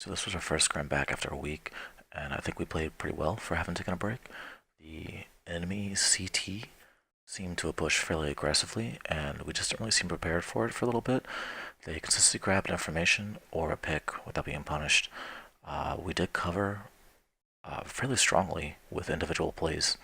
So this was our first scrim back after a week, and I think we played pretty well for having taken a break. The enemy CT seemed to have pushed fairly aggressively, and we just didn't really seem prepared for it for a little bit. They consistently grabbed information or a pick without being punished. We did cover fairly strongly with individual plays.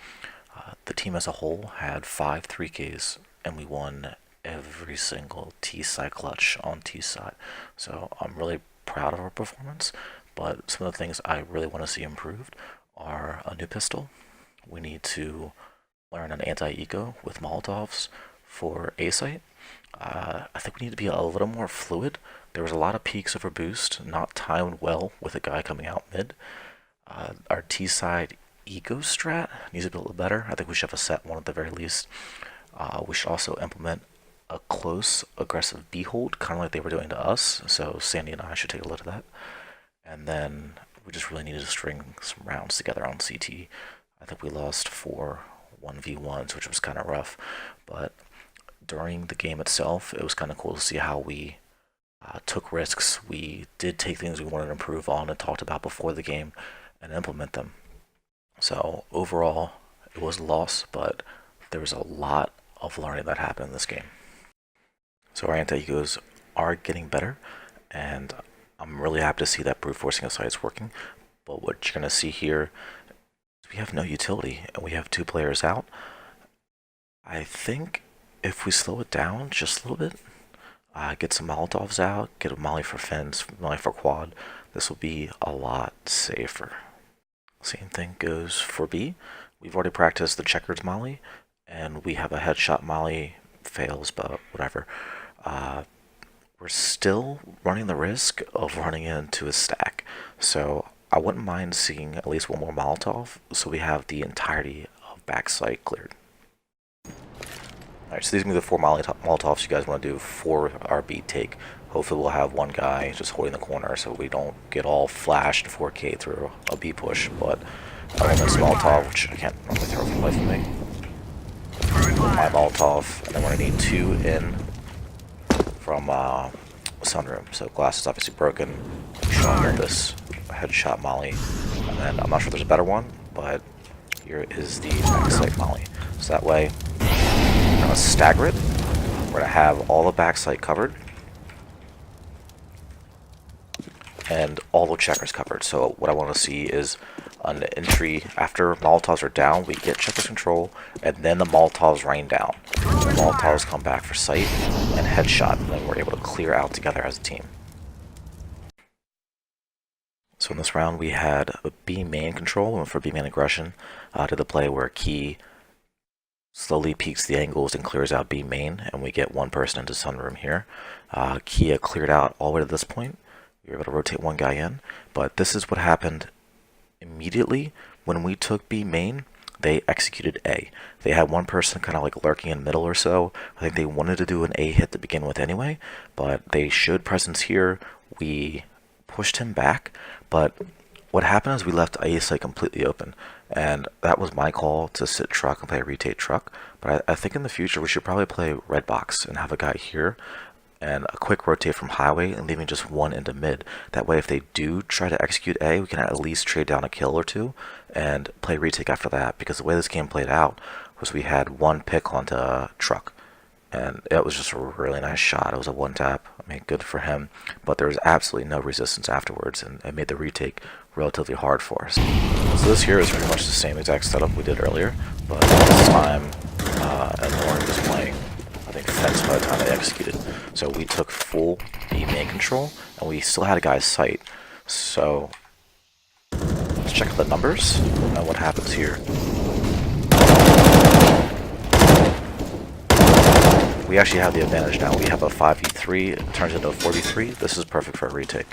The team as a whole had 5 3Ks, and we won every single T-side clutch on T-side. So I'm really proud of our performance, but some of the things I really want to see improved are a new pistol. We need to learn an anti-eco with Molotovs for A-site. I think we need to be a little more fluid. There was a lot of peaks over boost, not timed well with a guy coming out mid. Our T-side eco strat needs to be a little better. I think we should have a set one at the very least. We should also implement a close, aggressive B hold, kind of like they were doing to us. So Sandy and I should take a look at that. And then we just really needed to string some rounds together on CT. I think we lost 4 1v1s, which was kind of rough. But during the game itself, it was kind of cool to see how we took risks. We did take things we wanted to improve on and talked about before the game and implement them. So overall, it was a loss, but there was a lot of learning that happened in this game. So our anti-egos are getting better, and I'm really happy to see that brute forcing aside is working. But what you're going to see here is we have no utility, and we have 2 players out. I think if we slow it down just a little bit, get some Molotovs out, get a Molly for Fins, Molly for Quad, this will be a lot safer. Same thing goes for B. We've already practiced the checkers Molly, and we have a headshot Molly, fails, but whatever. We're still running the risk of running into a stack, so I wouldn't mind seeing at least one more Molotov, so we have the entirety of backside cleared. Alright, so these are going to be the 4 Molotovs you guys want to do for our B take. Hopefully we'll have one guy just holding the corner so we don't get all flashed 4K through a B push, but I want this Molotov, which I can't normally throw for the life of me. My Molotov, and then we're going to need 2 in from sunroom. So glass is obviously broken. Showing this headshot Molly, and then I'm not sure if there's a better one, but here is the backside Molly. So that way, we're going to stagger it. We're going to have all the backside covered and all the checkers covered. So what I want to see is an entry after Molotovs are down, we get checkers control, and then the Molotovs rain down. The Molotovs come back for sight and headshot, and then we're able to clear out together as a team. So in this round we had a B main control, and for B main aggression, to the play where Key slowly peeks the angles and clears out B main, and we get one person into sunroom here. Kia cleared out all the way to this point. We were able to rotate one guy in, but this is what happened immediately when we took B main. They executed A. They had one person kind of like lurking in middle or so. I think they wanted to do an A hit to begin with anyway, but they showed presence here. We pushed him back, but what happened is we left A site completely open, and that was my call to sit truck and play a rotate truck. But I think in the future we should probably play red box and have a guy here and a quick rotate from highway and leaving just one into mid. That way if they do try to execute A, we can at least trade down a kill or 2 and play retake after that, because the way this game played out was we had one pick onto truck, and it was just a really nice shot. It was a 1-tap. I mean, good for him, but there was absolutely no resistance afterwards, and it made the retake relatively hard for us. So this here is pretty much the same exact setup we did earlier, but this time and Lauren was playing, I think, fence by the time they executed. So we took full B main control, and we still had a guy's sight. So let's check the numbers and what happens here. We actually have the advantage now. We have a 5v3, it turns into a 4v3. This is perfect for a retake.